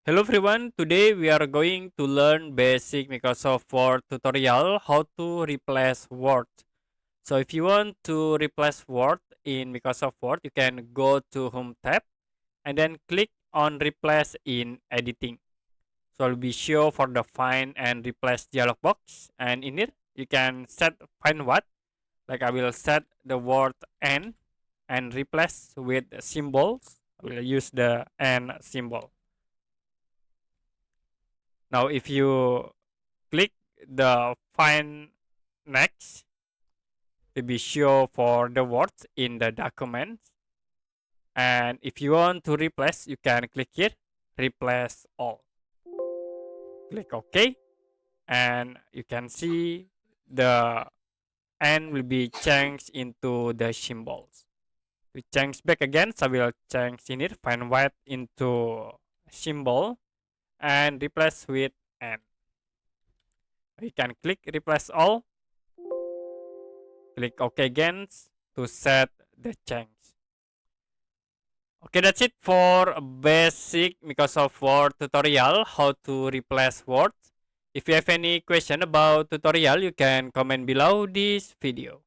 Hello everyone, today we are going to learn basic Microsoft Word tutorial how to replace Word. So if you want to replace Word in Microsoft Word, you can go to Home tab and then click on replace in editing. So I'll be sure for the find and replace dialog box, and in it you can set find what, like I will set the word and replace with symbols. I will use the and symbol. Now if you click the find next to be sure for the words in the document, and if you want to replace you can click here replace all, click OK, and you can see the N will be changed into the symbols. To change back again, so we'll change in it find white into symbol and replace with N. You can click replace all, click OK again to set the change. Okay, that's it for a basic Microsoft Word tutorial how to replace words. If you have any question about tutorial, you can comment below this video.